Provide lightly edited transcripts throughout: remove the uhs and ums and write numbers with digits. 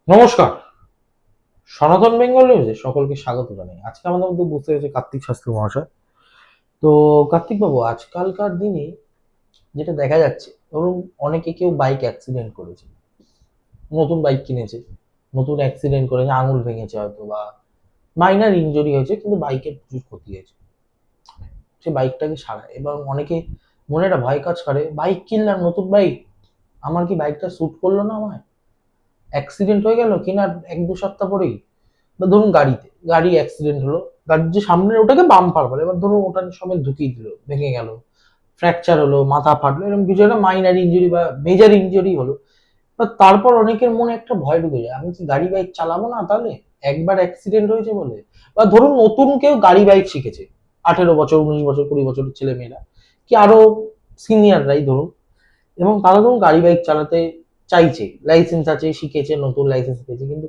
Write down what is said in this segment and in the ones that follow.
নমস্কার। সনাতন বেঙ্গল নিউজে সকলকে স্বাগত জানাই। আজকে আমাদের মধ্যে বসে আছে কার্তিক শাস্ত্রী মহাশয়। তো কার্তিক বাবু, আজকালকার দিনে যেটা দেখা যাচ্ছে, ধরুন অনেকে কেউ বাইক অ্যাক্সিডেন্ট করেছে, নতুন বাইক কিনেছে, নতুন অ্যাক্সিডেন্ট করেছে, আঙুল ভেঙেছে হয়তো বা মাইনার ইনজুরি হয়েছে, কিন্তু বাইকের প্রচুর ক্ষতি হয়েছে। সে বাইকটাকে সারায় এবং অনেকে মনে একটা ভয় কাজ করে, বাইক কিনলাম নতুন বাইক, আমার কি বাইকটা স্যুট করলো না আমায়, অ্যাক্সিডেন্ট হয়ে গেল কিনার 1-2 সপ্তাহ পরেই, বা ধরুন গাড়ি অ্যাক্সিডেন্ট হলো, গাড়ির যে সামনের ওটাকে বাম্পার বলে, এবার ধরুন ওটার সময় ঢুকিয়ে দিল, ভেঙে গেল, ফ্র্যাকচার হলো, মাথা ফাটলো, এরকম কিছু একটা মাইনার ইঞ্জুরি বা মেজর ইঞ্জুরি হলো। বা তারপর অনেকের মনে একটা ভয় ঢুকে যায়, আমি কি গাড়ি বাইক চালাবো না তাহলে, একবার অ্যাক্সিডেন্ট হয়েছে বলে। বা ধরুন নতুন কেউ গাড়ি বাইক শিখেছে, 18 বছর, 19 বছর, 20 বছরের ছেলে মেয়েরা, কি আরো সিনিয়ররাই ধরুন, এবং তারা ধরুন গাড়ি বাইক চালাতে চাইছে, লাইসেন্স আছে, শিখেছে, নতুন লাইসেন্স পেয়েছে, কিন্তু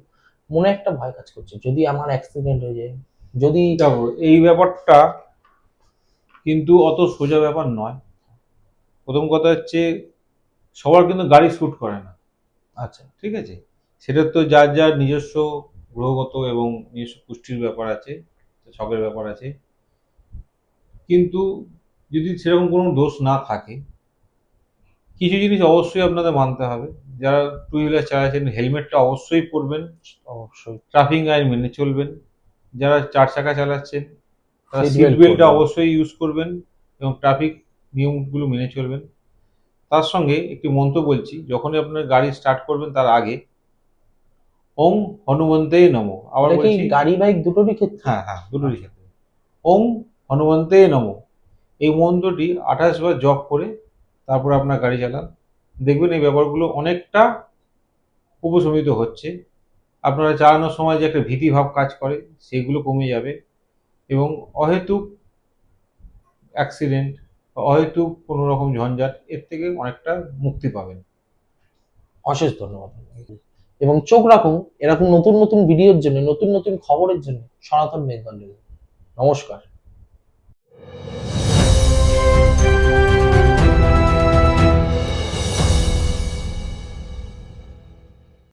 মনে একটা ভয় কাজ করছে, যদি আমার অ্যাক্সিডেন্ট হয়ে যায়, যদি। দেখো, এই ব্যাপারটা কিন্তু অত সোজা ব্যাপার নয়। প্রথম কথা হচ্ছে, সবার কিন্তু গাড়ি স্যুট করে না। আচ্ছা। ঠিক আছে, সেটা তো যার যার নিজস্ব গ্রহগত এবং নিজস্ব পুষ্টির ব্যাপার আছে, শখের ব্যাপার আছে। কিন্তু যদি সেরকম কোনো দোষ না থাকে, কিছু জিনিস অবশ্যই আপনাদের মানতে হবে। যারা টু হুইলার চালাচ্ছেন, হেলমেটটা অবশ্যই পরবেন, অবশ্যই। ট্রাফিক আইন মেনে চলবেন। যারা 4 চাকা চালাচ্ছেন, তারা সিট সিট বেল্ট বেল্টটা পরবেন। অবশ্যই ইউজ করবেন এবং ট্রাফিক নিয়মগুলো মেনে চলবেন। তার সঙ্গে একটি মন্ত্র বলছি, যখনই আপনার গাড়ি স্টার্ট করবেন তার আগে ওম হনুমন্তে নমঃ। আবার এটা কি বলছি, গাড়ি বাইক দুটোরই ক্ষেত্রে? হ্যাঁ হ্যাঁ, দুটোরই আচ্ছা। ক্ষেত্রে ওম হনুমন্তে নমঃ এই মন্ত্রটি 28 বার জপ করে তারপর আপনার গাড়ি চালান। দেখবেন এই ব্যাপারগুলো অনেকটা উপশমিত হচ্ছে। আপনারা চালানোর সময় যে একটা ভীতি ভাব কাজ করে, সেগুলো কমে যাবে এবং অহেতুক অ্যাক্সিডেন্ট বা অহেতুক কোনো রকম ঝঞ্ঝাট এর থেকে অনেকটা মুক্তি পাবেন। অশেষ ধন্যবাদ। এবং চোখ রাখুন এরকম নতুন নতুন ভিডিওর জন্য, নতুন নতুন খবরের জন্য সনাতন বেঙ্গল নিউজ। নমস্কার।